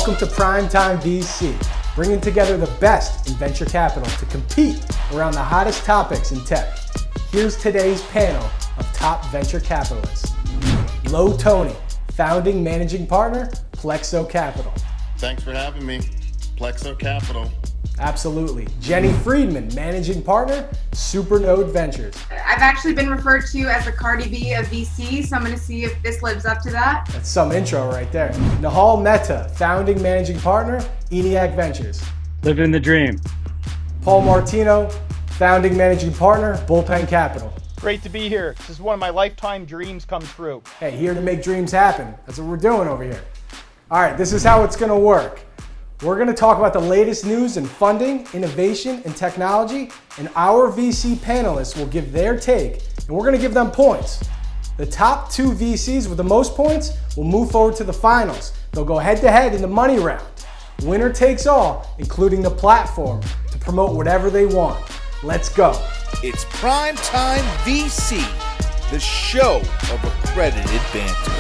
Welcome to PrimeTime VC, bringing together the best in venture capital to compete around the hottest topics in tech. Here's today's panel of top venture capitalists. Toney, founding managing partner, Plexo Capital. Thanks for having me, Plexo Capital. Absolutely. Friedman, managing partner, Supernode Ventures. I've actually been referred to as the Cardi B of VC, so I'm going to see if this lives up to that. That's some intro right there. Nihal, Mehta, founding managing partner, ENIAC Ventures. Living the dream. Martino, founding managing partner, Bullpen Capital. Great to be here. This is one of my lifetime dreams come true. Hey, here to make dreams happen. That's what we're doing over here. All right, this is how it's going to work. We're going to talk about the latest news in funding, innovation, and technology, and our VC panelists will give their take, and we're going to give them points. The top two VCs with the most points will move forward to the finals. They'll go head-to-head in the money round. Winner takes all, including the platform, to promote whatever they want. Let's go. It's PrimeTime VC, the show of accredited banter.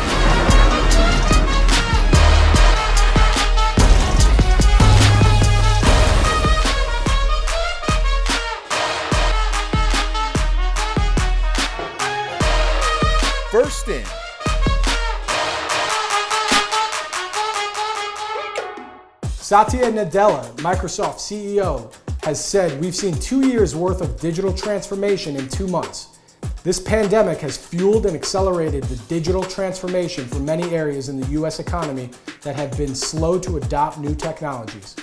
First in. Satya Nadella, Microsoft CEO, has said we've seen 2 years worth of digital transformation in 2 months. This pandemic has fueled and accelerated the digital transformation for many areas in the US economy that have been slow to adopt new technologies.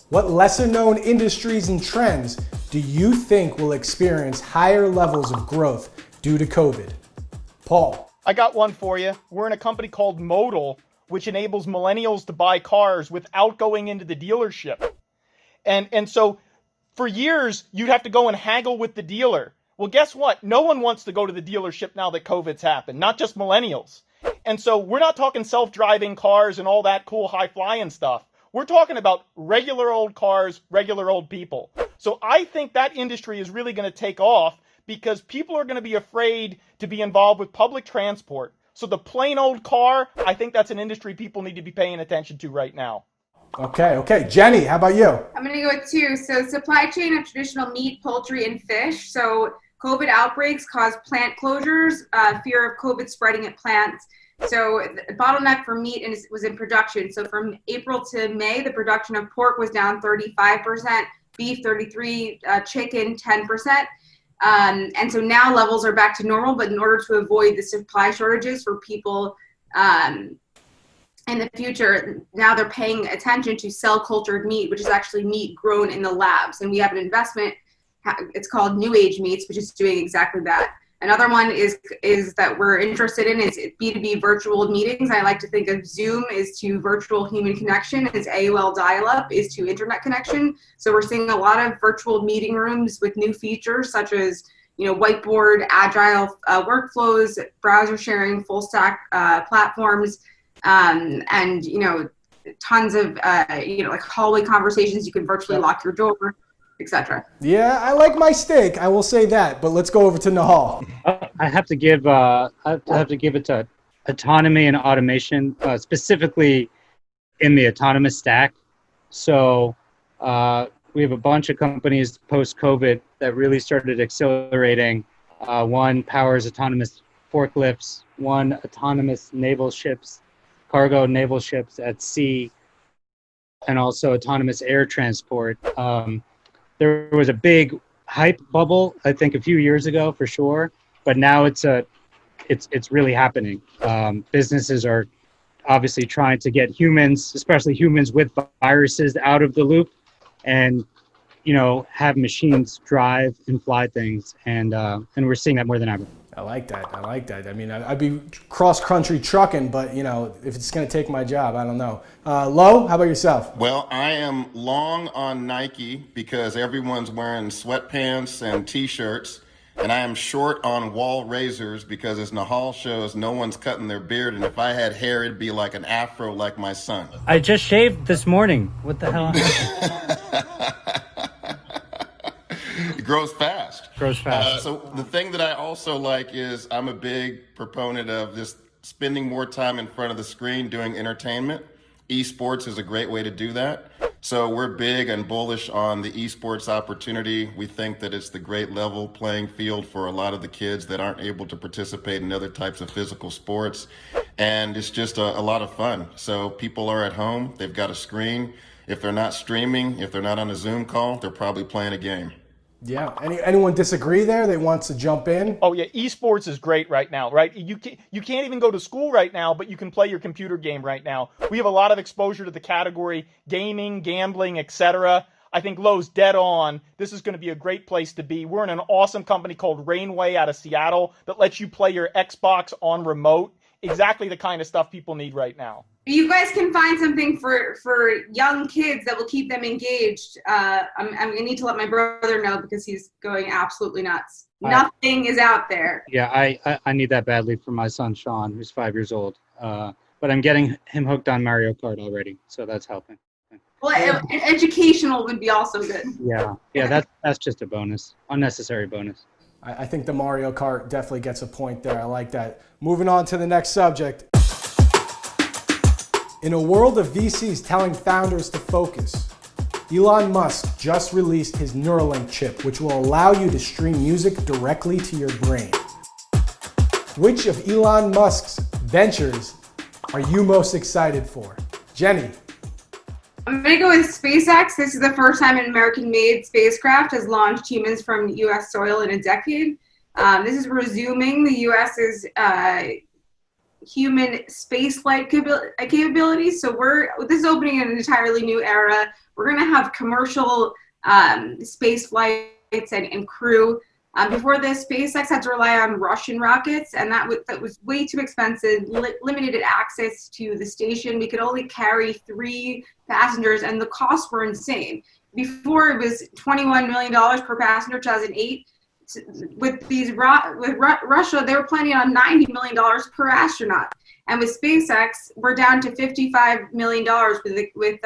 What lesser known industries and trends do you think will experience higher levels of growth due to COVID? Paul. I got one for you. We're in a company called Modal, which enables millennials to buy cars without going into the dealership. And so for years, you'd have to go and haggle with the dealer. Well, guess what? No one wants to go to the dealership now that COVID's happened, not just millennials. And so we're not talking self-driving cars and all that cool high-flying stuff. We're talking about regular old cars, regular old people. So I think that industry is really going to take off because people are going to be afraid to be involved with public transport. So the plain old car, I think that's an industry people need to be paying attention to right now. Okay. Jenny, how about you? I'm going to go with two. So supply chain of traditional meat, poultry, and fish. So COVID outbreaks cause plant closures, fear of COVID spreading at plants. So the bottleneck for meat was in production. So from April to May, the production of pork was down 35%, beef 33%, chicken 10%. And so now levels are back to normal, but in order to avoid the supply shortages for people in the future, now they're paying attention to cell cultured meat, which is actually meat grown in the labs. And we have an investment, it's called New Age Meats, which is doing exactly that. Another one is that we're interested in is B2B virtual meetings. I like to think of Zoom is to virtual human connection, as AOL dial-up is to internet connection. So we're seeing a lot of virtual meeting rooms with new features such as, whiteboard, agile workflows, browser sharing, full stack platforms, and tons of like hallway conversations. You can virtually lock your door, etc. Yeah, I like my steak. I will say that. But let's go over to Nihal. I have to give it to autonomy and automation, specifically in the autonomous stack. So we have a bunch of companies post-COVID that really started accelerating. One powers autonomous forklifts, one autonomous naval ships, cargo naval ships at sea, and also autonomous air transport. There was a big hype bubble, I think, a few years ago for sure, but now it's really happening. Businesses are obviously trying to get humans, especially humans with viruses, out of the loop, and have machines drive and fly things, and we're seeing that more than ever. I like that. I mean, I'd be cross-country trucking, but, if it's going to take my job, I don't know. Lo, how about yourself? Well, I am long on Nike because everyone's wearing sweatpants and T-shirts, and I am short on wall razors because, as Nihal shows, no one's cutting their beard, and if I had hair, it'd be like an afro like my son. I just shaved this morning. What the hell? It grows fast. So the thing that I also like is I'm a big proponent of just spending more time in front of the screen doing entertainment esports is a great way to do that. So we're big and bullish on the esports opportunity. We think that it's the great level playing field for a lot of the kids that aren't able to participate in other types of physical sports. And it's just a lot of fun. So people are at home, they've got a screen. If they're not streaming, if they're not on a Zoom call, they're probably playing a game. Yeah. Anyone disagree there that wants to jump in? Oh yeah, esports is great right now, right? You can't even go to school right now, but you can play your computer game right now. We have a lot of exposure to the category gaming, gambling, etc. I think Lowe's dead on. This is going to be a great place to be. We're in an awesome company called Rainway out of Seattle that lets you play your Xbox on remote. Exactly the kind of stuff people need right now. You guys can find something for young kids that will keep them engaged. I'm going to need to let my brother know because he's going absolutely nuts. Nothing is out there. Yeah, I need that badly for my son, Sean, who's 5 years old. But I'm getting him hooked on Mario Kart already, so that's helping. Well, educational would be also good. Yeah, that's just a bonus, unnecessary bonus. I think the Mario Kart definitely gets a point there. I like that. Moving on to the next subject. In a world of VCs telling founders to focus, Elon Musk just released his Neuralink chip, which will allow you to stream music directly to your brain. Which of Elon Musk's ventures are you most excited for? Jenny. I'm going to go with SpaceX. This is the first time an American-made spacecraft has launched humans from U.S. soil in a decade. This is resuming the U.S.'s human spaceflight capabilities. So this is opening an entirely new era. We're going to have commercial space flights and crew. Before this, SpaceX had to rely on Russian rockets, and that was way too expensive, limited access to the station. We could only carry 3 passengers, and the costs were insane. Before, it was $21 million per passenger, 2008. With Russia, they were planning on $90 million per astronaut. And with SpaceX, we're down to $55 million with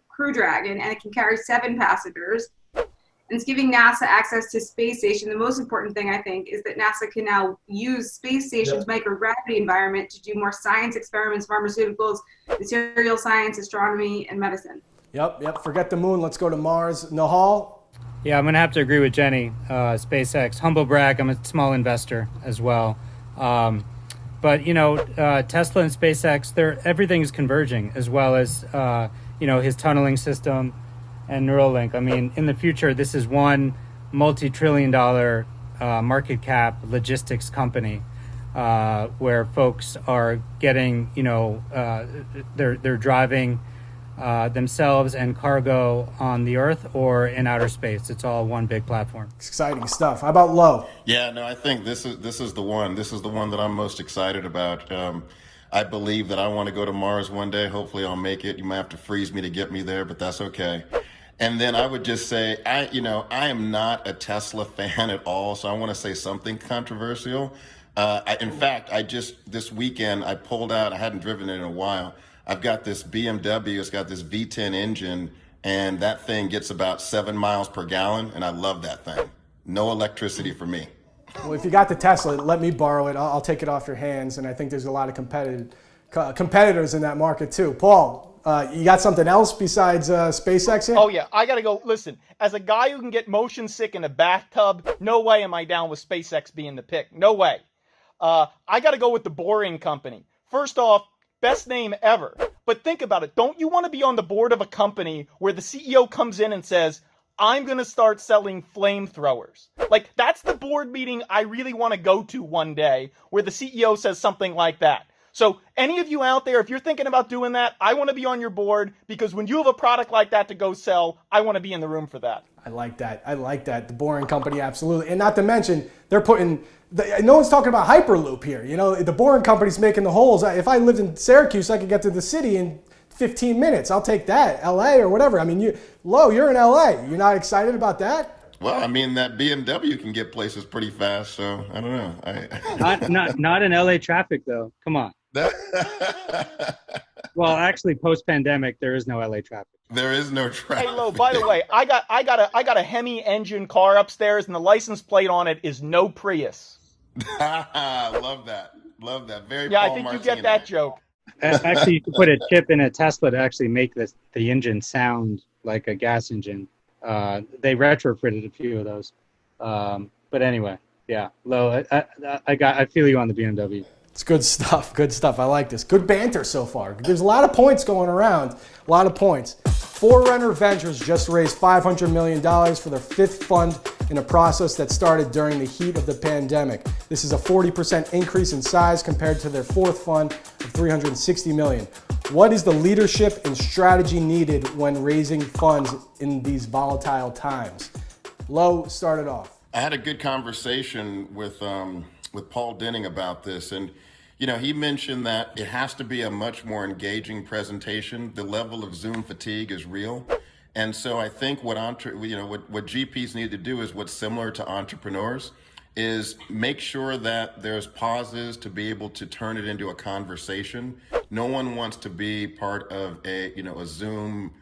Crew Dragon, and it can carry 7 passengers. And it's giving NASA access to space station. The most important thing, I think, is that NASA can now use space station's microgravity environment to do more science experiments, pharmaceuticals, material science, astronomy, and medicine. Yep. Forget the moon. Let's go to Mars. Nihal? Yeah, I'm going to have to agree with Jenny. SpaceX, humble brag, I'm a small investor as well. But, Tesla and SpaceX, everything is converging, as well as, his tunneling system and Neuralink. I mean, in the future, this is one multi-trillion-dollar market cap logistics company where folks are getting, they're driving themselves and cargo on the Earth or in outer space. It's all one big platform. Exciting stuff. How about Lo? Yeah, no, I think this is the one. This is the one that I'm most excited about. I believe that I want to go to Mars one day. Hopefully I'll make it. You might have to freeze me to get me there, but that's okay. And then I would just say, I am not a Tesla fan at all, so I want to say something controversial. In fact, this weekend, I pulled out, I hadn't driven it in a while. I've got this BMW, it's got this V10 engine, and that thing gets about 7 miles per gallon, and I love that thing. No electricity for me. Well, if you got the Tesla, let me borrow it. I'll take it off your hands, and I think there's a lot of competitors in that market too. Paul, you got something else besides SpaceX here? Oh yeah, I gotta go. Listen, as a guy who can get motion sick in a bathtub, no way am I down with SpaceX being the pick. No way. I gotta go with the Boring Company. First off, best name ever. But think about it. Don't you want to be on the board of a company where the CEO comes in and says, I'm going to start selling flamethrowers? Like, that's the board meeting I really want to go to one day, where the CEO says something like that. So any of you out there, if you're thinking about doing that, I want to be on your board, because when you have a product like that to go sell, I want to be in the room for that. I like that. The Boring Company, absolutely. And not to mention, they're putting, no one's talking about Hyperloop here. The Boring Company's making the holes. If I lived in Syracuse, I could get to the city in 15 minutes. I'll take that. LA or whatever. I mean, you're in LA. You're not excited about that? Well, I mean, that BMW can get places pretty fast, so I don't know. Not in LA traffic, though. Come on. Well, actually, post-pandemic, there is no LA traffic. There is no traffic. Hey, Lo, by the way, I got a Hemi engine car upstairs, and the license plate on it is no Prius. Love that. Very Yeah, Paul I think Martino. you get that joke. Actually, you could put a chip in a Tesla to actually make the engine sound like a gas engine. They retrofitted a few of those. But anyway, yeah, Lo, I feel you on the BMW. It's good stuff. Good stuff. I like this. Good banter so far. There's a lot of points going around. A lot of points. Forerunner Ventures just raised $500 million for their fifth fund in a process that started during the heat of the pandemic. This is a 40% increase in size compared to their fourth fund of $360 million. What is the leadership and strategy needed when raising funds in these volatile times? Lo started off. I had a good conversation with Paul Denning about this, and he mentioned that it has to be a much more engaging presentation. The level of Zoom fatigue is real, and so I think what GPs need to do is what's similar to entrepreneurs, is make sure that there's pauses to be able to turn it into a conversation. No one wants to be part of a Zoom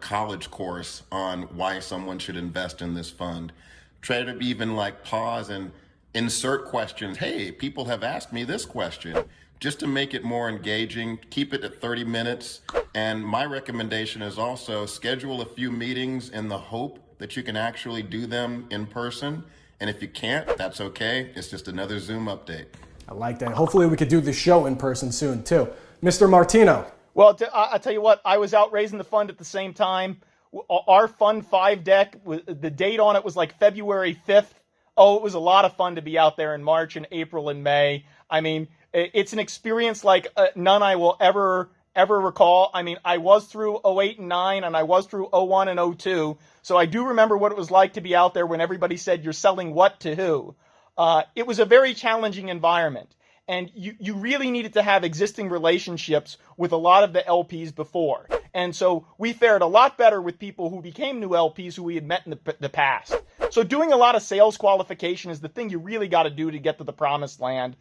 college course on why someone should invest in this fund. Try to even pause and insert questions. Hey, people have asked me this question, just to make it more engaging. Keep it at 30 minutes. And my recommendation is also schedule a few meetings in the hope that you can actually do them in person. And if you can't, that's okay. It's just another Zoom update. I like that. Hopefully we could do the show in person soon too. Mr. Martino. Well, I'll tell you what, I was out raising the fund at the same time. Our Fund 5 deck, the date on it was February 5th. Oh, it was a lot of fun to be out there in March and April and May. I mean, it's an experience like none I will ever recall. I mean, I was through 08 and 9, and I was through 01 and 02. So I do remember what it was like to be out there when everybody said you're selling what to who. It was a very challenging environment. And you really needed to have existing relationships with a lot of the LPs before. And so we fared a lot better with people who became new LPs who we had met in the past. So doing a lot of sales qualification is the thing you really got to do to get to the promised land,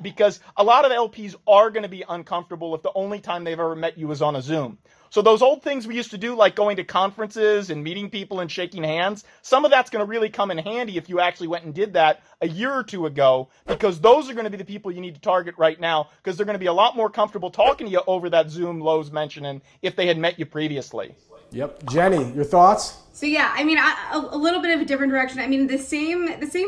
because a lot of LPs are going to be uncomfortable if the only time they've ever met you is on a Zoom. So those old things we used to do, like going to conferences and meeting people and shaking hands, some of that's going to really come in handy if you actually went and did that a year or two ago, because those are going to be the people you need to target right now, because they're going to be a lot more comfortable talking to you over that Zoom Lowe's mentioning if they had met you previously. Yep. Jenny, your thoughts? So yeah, I mean, a little bit of a different direction. I mean, the same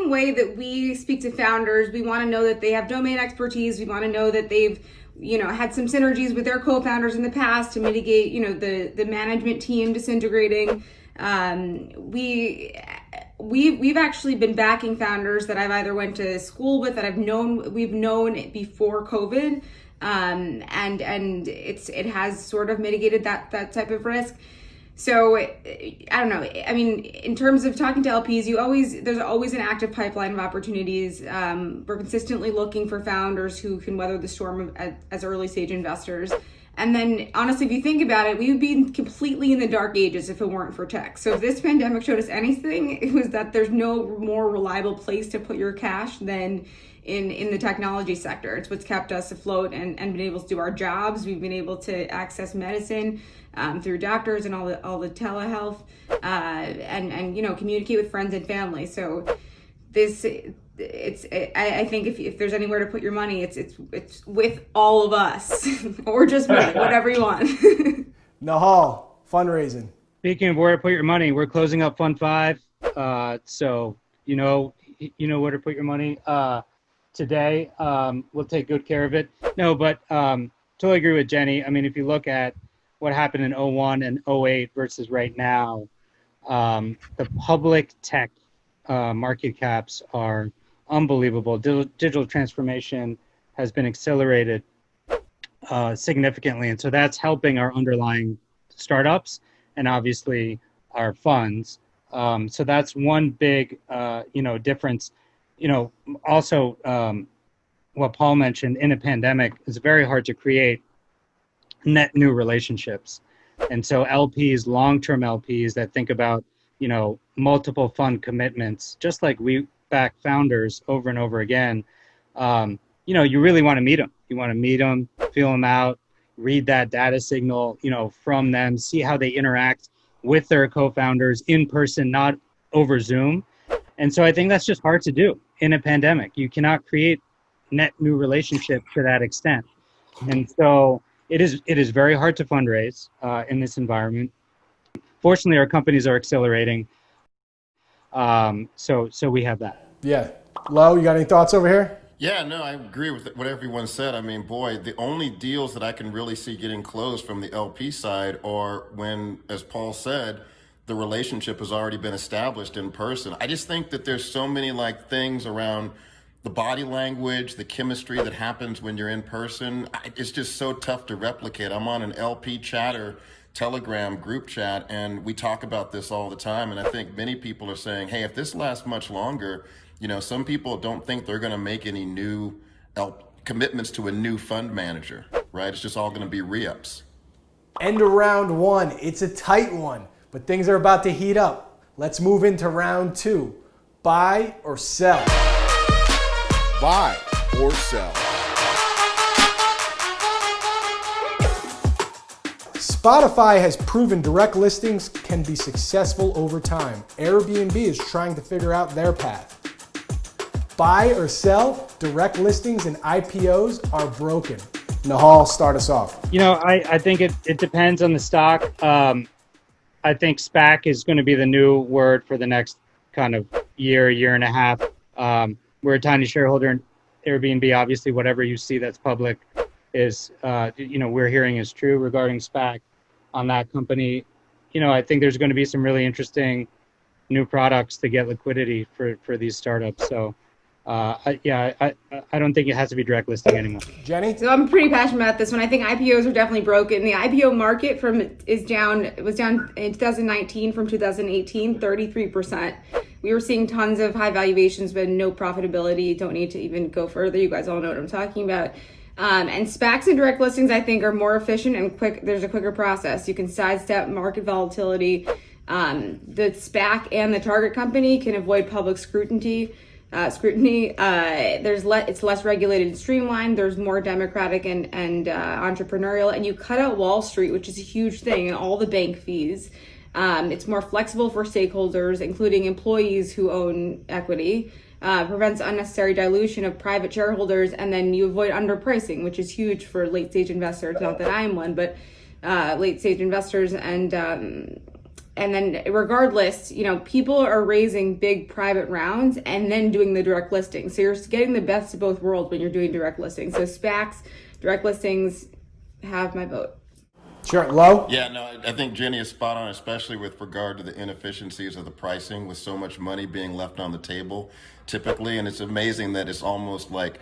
way that we speak to founders, we want to know that they have domain expertise. We want to know that they've had some synergies with their co-founders in the past to mitigate, the management team disintegrating. We've actually been backing founders that I've either went to school with, that we've known before COVID, and it has sort of mitigated that type of risk. So I don't know. I mean, in terms of talking to LPs, there's always an active pipeline of opportunities. We're consistently looking for founders who can weather the storm as early stage investors. And then honestly, if you think about it, we would be completely in the dark ages if it weren't for tech. So if this pandemic showed us anything, it was that there's no more reliable place to put your cash than in the technology sector. It's what's kept us afloat and been able to do our jobs. We've been able to access medicine through doctors and all the telehealth, and communicate with friends and family. So I think if there's anywhere to put your money, it's with all of us, or just me, whatever you want. Nihal, fundraising. Speaking of where to put your money, we're closing up Fund 5. So you know where to put your money. Today, we'll take good care of it. No, but totally agree with Jenny. I mean, if you look at what happened in 01 and 08 versus right now, the public tech market caps are unbelievable. Digital transformation has been accelerated significantly, and so that's helping our underlying startups and obviously our funds. So that's one big difference. Also, what Paul mentioned, in a pandemic, it's very hard to create net new relationships. And so LPs, long-term LPs that think about, multiple fund commitments, just like we back founders over and over again, you really want to meet them. You want to meet them, feel them out, read that data signal, from them, see how they interact with their co-founders in person, not over Zoom. And so I think that's just hard to do in a pandemic. You cannot create net new relationships to that extent. And so it is very hard to fundraise in this environment. Fortunately, our companies are accelerating. So we have that. Yeah. Lo, you got any thoughts over here? Yeah, no, I agree with what everyone said. I mean, boy, the only deals that I can really see getting closed from the LP side are when, as Paul said, the relationship has already been established in person. I just think that there's so many like things around the body language, the chemistry that happens when you're in person. It's just so tough to replicate. I'm on an LP chatter Telegram group chat, and we talk about this all the time. And I think many people are saying, hey, if this lasts much longer, you know, some people don't think they're going to make any new commitments to a new fund manager, right? It's just all going to be re-ups. End of round one. It's a tight one, but things are about to heat up. Let's move into round two. Buy or sell? Buy or sell. Spotify has proven direct listings can be successful over time. Airbnb is trying to figure out their path. Buy or sell? Direct listings and IPOs are broken. Nihal, start us off. You know, I think it depends on the stock. I think SPAC is going to be the new word for the next kind of year and a half. We're a tiny shareholder in Airbnb. Obviously, whatever you see that's public is, we're hearing is true regarding SPAC on that company. You know, I think there's going to be some really interesting new products to get liquidity for these startups. So, I don't think it has to be direct listing anymore. Jenny? So I'm pretty passionate about this one. I think IPOs are definitely broken. The IPO market was down in 2019 from 2018, 33%. We were seeing tons of high valuations, but no profitability. Don't need to even go further. You guys all know what I'm talking about. And SPACs and direct listings, I think, are more efficient and quick. There's a quicker process. You can sidestep market volatility. The SPAC and the target company can avoid public scrutiny. It's less regulated and streamlined. There's more democratic and entrepreneurial, and you cut out Wall Street, which is a huge thing, and all the bank fees. It's more flexible for stakeholders, including employees who own equity. Prevents unnecessary dilution of private shareholders, and then you avoid underpricing, which is huge for late stage investors. Not that I'm one, but late stage investors, and then regardless, you know, people are raising big private rounds and then doing the direct listing. So you're getting the best of both worlds when you're doing direct listings. So SPACs, direct listings have my vote. Sure. Lo? Yeah, no, I think Jenny is spot on, especially with regard to the inefficiencies of the pricing with so much money being left on the table typically. And it's amazing that it's almost like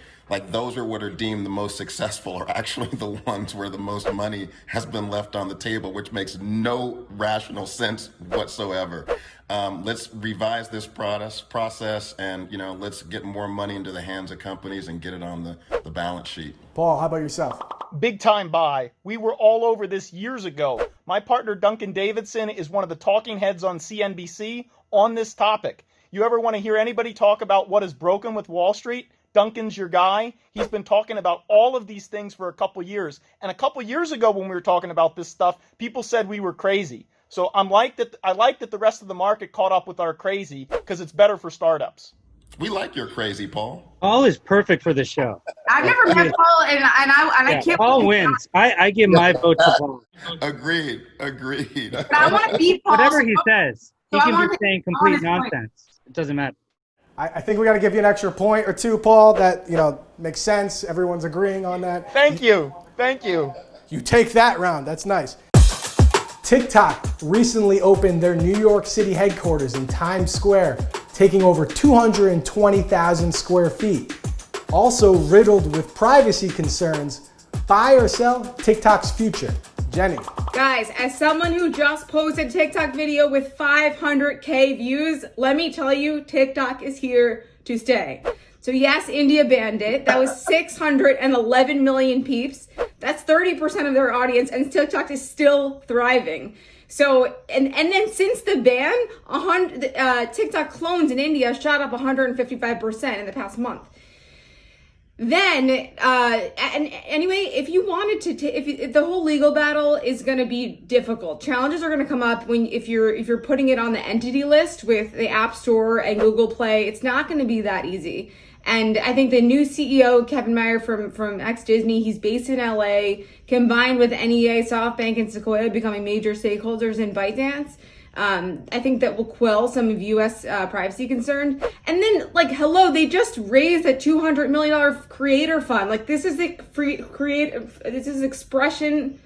those are what are deemed the most successful are actually the ones where the most money has been left on the table, which makes no rational sense whatsoever. Let's revise this process and, you know, let's get more money into the hands of companies and get it on the balance sheet. Paul, how about yourself? Big time buy. We were all over this years ago. My partner Duncan Davidson is one of the talking heads on CNBC on this topic. You ever want to hear anybody talk about what is broken with Wall Street? Duncan's your guy. He's been talking about all of these things for a couple years. And a couple years ago when we were talking about this stuff, people said we were crazy. So I like that the rest of the market caught up with our crazy because it's better for startups. We like your crazy, Paul. Paul is perfect for the show. I've never met Paul, and I can't. Paul wins. I give my vote to Paul. Agreed. But I want to beat Paul. Whatever he says, So he I can want be to saying be complete honest point. nonsense. It doesn't matter. I think we got to give you an extra point or two, Paul. That, you know, makes sense. Everyone's agreeing on that. Thank you. You take that round. That's nice. TikTok recently opened their New York City headquarters in Times Square, taking over 220,000 square feet. Also riddled with privacy concerns. Buy or sell TikTok's future? Jenny. Guys, as someone who just posted a TikTok video with 500K views, let me tell you, TikTok is here to stay. So yes, India banned it. That was 611 million peeps. That's 30% of their audience, and TikTok is still thriving. So, and then since the ban, TikTok clones in India shot up 155% in the past month. Then, and anyway, if you wanted to, if the whole legal battle is going to be difficult. Challenges are going to come up if you're putting it on the entity list with the App Store and Google Play. It's not going to be that easy. And I think the new CEO, Kevin Mayer from ex-Disney, he's based in LA, combined with NEA, SoftBank, and Sequoia becoming major stakeholders in ByteDance. I think that will quell some of U.S. Privacy concerns. And then, like, hello, they just raised a $200 million creator fund. Like, this is this is expression.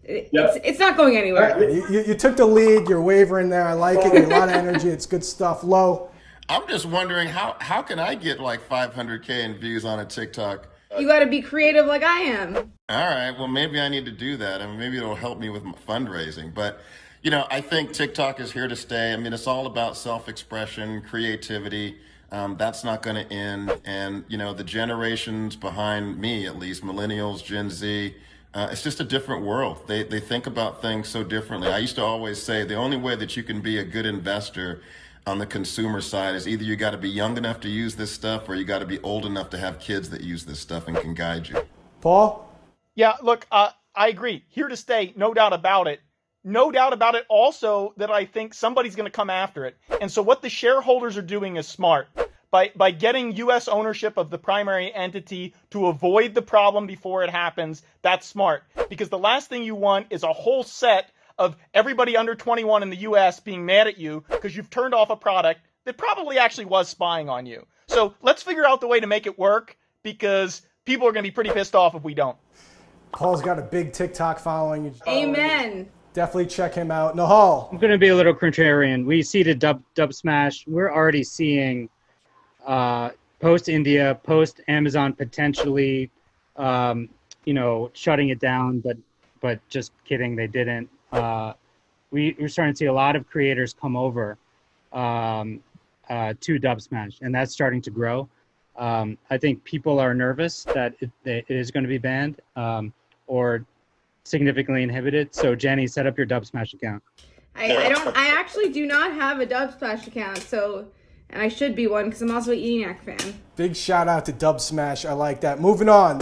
It's not going anywhere. You took the lead. You're wavering there. I like it. You have a lot of energy. It's good stuff. Lo. I'm just wondering how can I get like 500K in views on a TikTok? You got to be creative like I am. All right, well, maybe I need to do that. I mean, maybe it'll help me with my fundraising. But, I think TikTok is here to stay. I mean, it's all about self-expression, creativity. That's not going to end. And, the generations behind me, at least, millennials, Gen Z, it's just a different world. They think about things so differently. I used to always say the only way that you can be a good investor on the consumer side is either you got to be young enough to use this stuff or you got to be old enough to have kids that use this stuff and can guide you. Paul? Yeah, look, I agree. Here to stay, no doubt about it. No doubt about it also that I think somebody's going to come after it. And so what the shareholders are doing is smart. By getting U.S. ownership of the primary entity to avoid the problem before it happens, that's smart. Because the last thing you want is a whole set of everybody under 21 in the U.S. being mad at you because you've turned off a product that probably actually was spying on you. So let's figure out the way to make it work because people are going to be pretty pissed off if we don't. Paul's got a big TikTok following. Amen. Definitely check him out. Nihal. I'm going to be a little contrarian. We seeded Dub Smash. We're already seeing post-India, post-Amazon potentially, shutting it down, but just kidding, they didn't. We're starting to see a lot of creators come over to Dub Smash, and that's starting to grow. I think people are nervous that it is going to be banned or significantly inhibited. So Jenny, set up your Dub Smash account. I actually do not have a Dub Smash account, and I should be one because I'm also an ENIAC fan. Big shout out to Dub Smash. I like that. Moving on.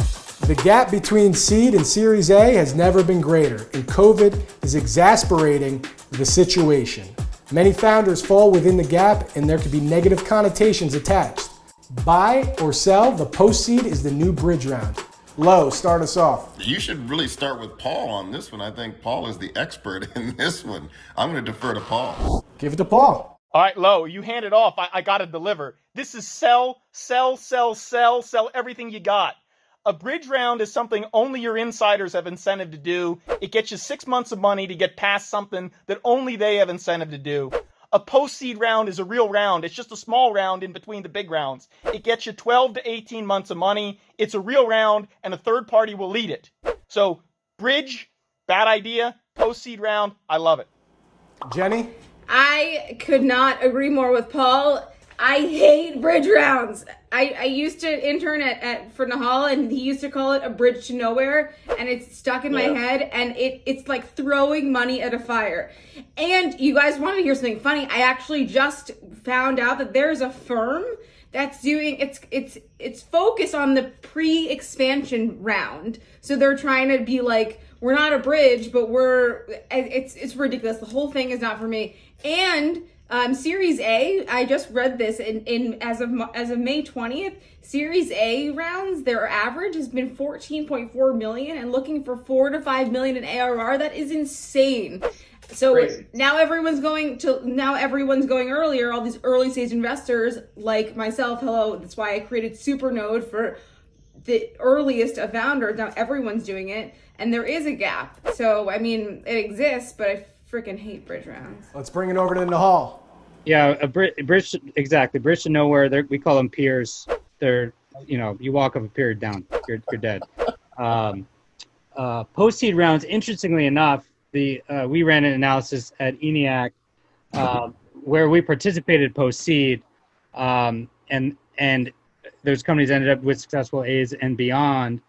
The gap between seed and Series A has never been greater, and COVID is exacerbating the situation. Many founders fall within the gap, and there could be negative connotations attached. Buy or sell, the post-seed is the new bridge round. Lo, start us off. You should really start with Paul on this one. I think Paul is the expert in this one. I'm going to defer to Paul. Give it to Paul. All right, Lo, you hand it off. I got to deliver. This is sell everything you got. A bridge round is something only your insiders have incentive to do. It gets you 6 months of money to get past something that only they have incentive to do. A post-seed round is a real round. It's just a small round in between the big rounds. It gets you 12 to 18 months of money. It's a real round, and a third party will lead it. So, bridge, bad idea. Post-seed round, I love it. Jenny? I could not agree more with Paul. I hate bridge rounds. I used to intern for Nihal, and he used to call it a bridge to nowhere, and it's stuck in my head, and it's like throwing money at a fire. And you guys want to hear something funny? I actually just found out that there's a firm that's doing it's focused on the pre-expansion round. So they're trying to be like, we're not a bridge, but it's ridiculous. The whole thing is not for me. And Series A, I just read this as of May 20th, Series A rounds, their average has been 14.4 million and looking for 4 to 5 million in ARR. That is insane. So crazy. Now everyone's going earlier. All these early stage investors like myself, hello, that's why I created Supernode for the earliest of founders. Now everyone's doing it, and there is a gap. So, I mean, it exists, but I freaking hate bridge rounds. Let's bring it over to Nihal. Yeah, a bridge, exactly. Bridge to nowhere. We call them piers. They're, you walk up a pier down, you're dead. Post-seed rounds, interestingly enough, we ran an analysis at ENIAC where we participated post-seed, and those companies ended up with successful A's and beyond.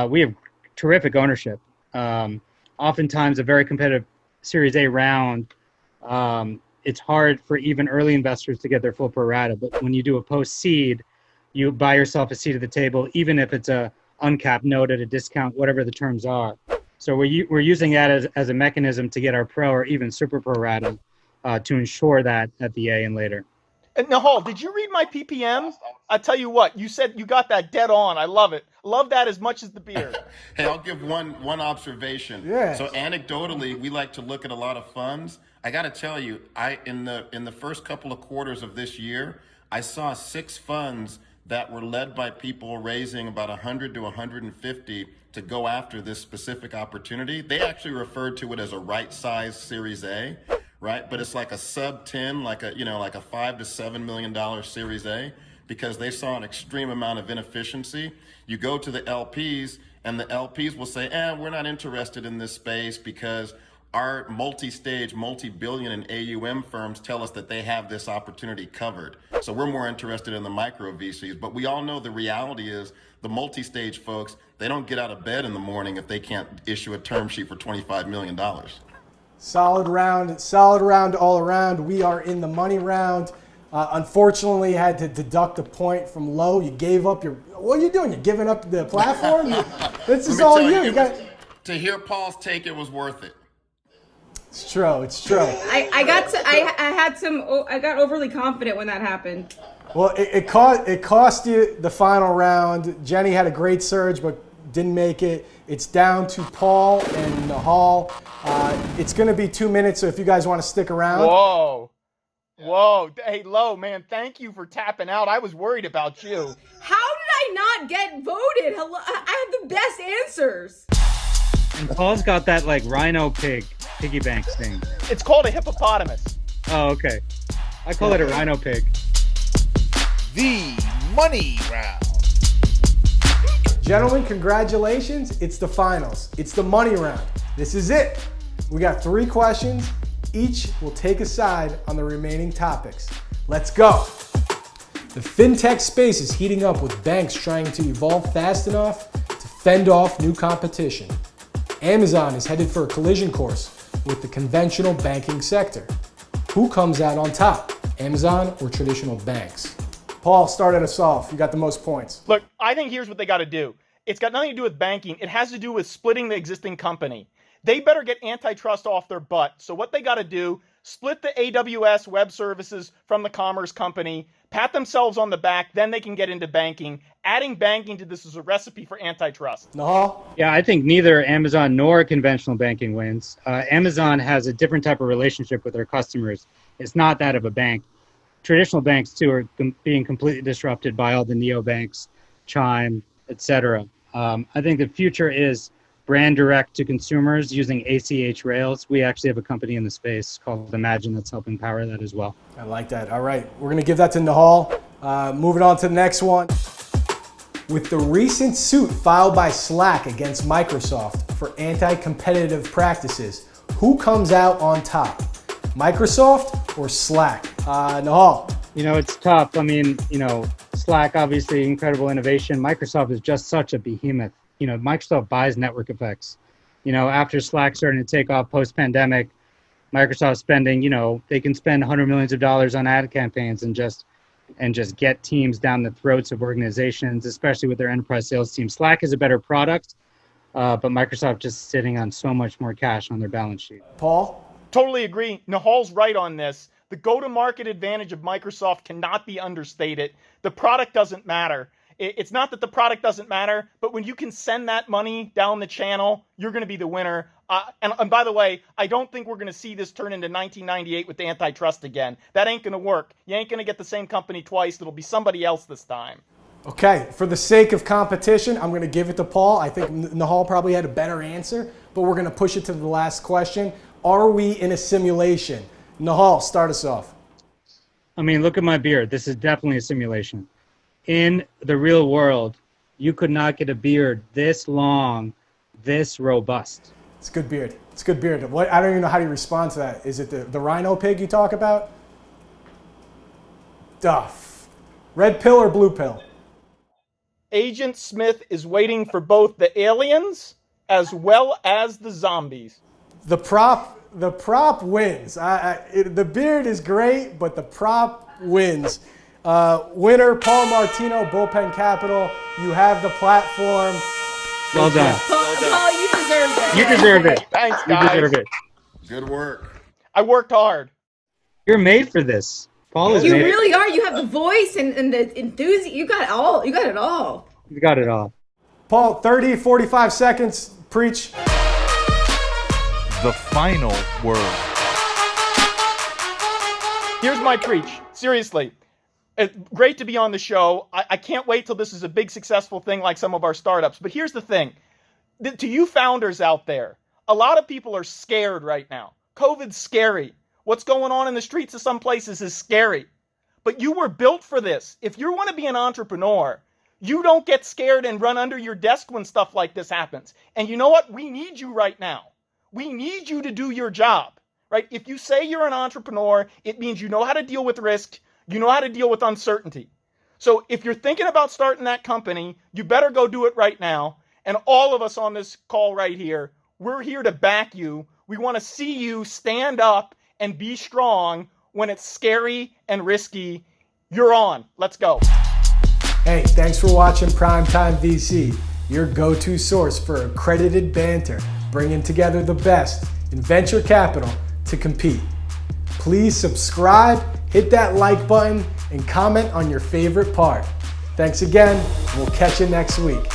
We have terrific ownership. Oftentimes, a very competitive Series A round, it's hard for even early investors to get their full pro rata. But when you do a post-seed, you buy yourself a seat at the table, even if it's a uncapped note at a discount, whatever the terms are. So we're using that as a mechanism to get our pro or even super pro rata to ensure that at the A and later. Nihal, did you read my PPM? I tell you what, you said you got that dead on. I love it. Love that as much as the beer. Hey, I'll give one observation. Yeah. So anecdotally, we like to look at a lot of funds. I got to tell you, in the first couple of quarters of this year, I saw 6 funds that were led by people raising about 100 to 150 to go after this specific opportunity. They actually referred to it as a right-sized Series A, right? But it's like a sub 10, like a $5 to $7 million Series A, because they saw an extreme amount of inefficiency. You go to the LPs, and the LPs will say, we're not interested in this space because our multi-stage, multi-billion and AUM firms tell us that they have this opportunity covered. So we're more interested in the micro VCs. But we all know the reality is the multi-stage folks, they don't get out of bed in the morning if they can't issue a term sheet for $25 million. Solid round all around. We are in the money round. Unfortunately, had to deduct a point from low. You gave up what are you doing? You're giving up the platform? This is all you. To hear Paul's take, it was worth it. It's true. I got overly confident when that happened. Well, it cost you the final round. Jenny had a great surge, but didn't make it. It's down to Paul and Nihal. It's going to be 2 minutes, so if you guys want to stick around. Whoa. Hey, Lo, man, thank you for tapping out. I was worried about you. How did I not get voted? Hello, I had the best answers. And Paul's got that like rhino piggy bank thing. It's called a hippopotamus. Oh, okay. I call it a rhino pig. The money round. Gentlemen, congratulations. It's the finals. It's the money round. This is it. We got 3 questions. Each will take a side on the remaining topics. Let's go. The fintech space is heating up with banks trying to evolve fast enough to fend off new competition. Amazon is headed for a collision course with the conventional banking sector. Who comes out on top, Amazon or traditional banks? Paul, started us off. You got the most points. Look, I think here's what they got to do. It's got nothing to do with banking. It has to do with splitting the existing company. They better get antitrust off their butt. So what they got to do, split the AWS web services from the commerce company, pat themselves on the back, then they can get into banking. Adding banking to this is a recipe for antitrust. Nihal? Yeah, I think neither Amazon nor conventional banking wins. Amazon has a different type of relationship with their customers. It's not that of a bank. Traditional banks, too, are being completely disrupted by all the neobanks, Chime, etc. I think the future is brand direct to consumers using ACH rails. We actually have a company in the space called Imagine that's helping power that as well. I like that. All right, we're going to give that to Nihal. Moving on to the next one. With the recent suit filed by Slack against Microsoft for anti-competitive practices, who comes out on top? Microsoft or Slack? Nihal. It's tough. Slack, obviously, incredible innovation. Microsoft is just such a behemoth. Microsoft buys network effects. After Slack starting to take off post-pandemic, Microsoft spending, they can spend $100 million on ad campaigns and just get teams down the throats of organizations, especially with their enterprise sales team. Slack is a better product, but Microsoft just sitting on so much more cash on their balance sheet. Paul? Totally agree. Nihal's right on this. The go-to-market advantage of Microsoft cannot be understated. The product doesn't matter. It's not that the product doesn't matter, but when you can send that money down the channel, you're going to be the winner. And by the way, I don't think we're going to see this turn into 1998 with the antitrust again. That ain't going to work. You ain't going to get the same company twice. It'll be somebody else this time. Okay, for the sake of competition, I'm going to give it to Paul. I think Nihal probably had a better answer, but we're going to push it to the last question. Are we in a simulation? Nihal, start us off. Look at my beard. This is definitely a simulation. In the real world, you could not get a beard this long, this robust. It's good beard. It's good beard. I don't even know how you respond to that. Is it the rhino pig you talk about? Duff. Red pill or blue pill? Agent Smith is waiting for both the aliens as well as the zombies. The prop wins. The beard is great, but the prop wins. Winner, Paul Martino, Bullpen Capital. You have the platform. Well done. Paul, you deserve it. You deserve it. Thanks, guys. You deserve it. Good work. I worked hard. You're made for this. Paul is You made it. really are. You have the voice and the enthusiasm. You got it all. You got it all. You got it all. Paul, 30, 45 seconds. Preach. The final word. Here's my preach. Seriously. Great to be on the show. I can't wait till this is a big successful thing like some of our startups. But here's the thing. To you founders out there, a lot of people are scared right now. COVID's scary. What's going on in the streets of some places is scary. But you were built for this. If you want to be an entrepreneur, you don't get scared and run under your desk when stuff like this happens. And you know what? We need you right now. We need you to do your job, right? If you say you're an entrepreneur, it means you know how to deal with risk. You know how to deal with uncertainty. So if you're thinking about starting that company, you better go do it right now. And all of us on this call right here, we're here to back you. We want to see you stand up and be strong when it's scary and risky. You're on. Let's go. Hey, thanks for watching PrimeTime VC, your go-to source for accredited banter, bringing together the best in venture capital to compete. Please subscribe, hit that like button, and comment on your favorite part. Thanks again. We'll catch you next week.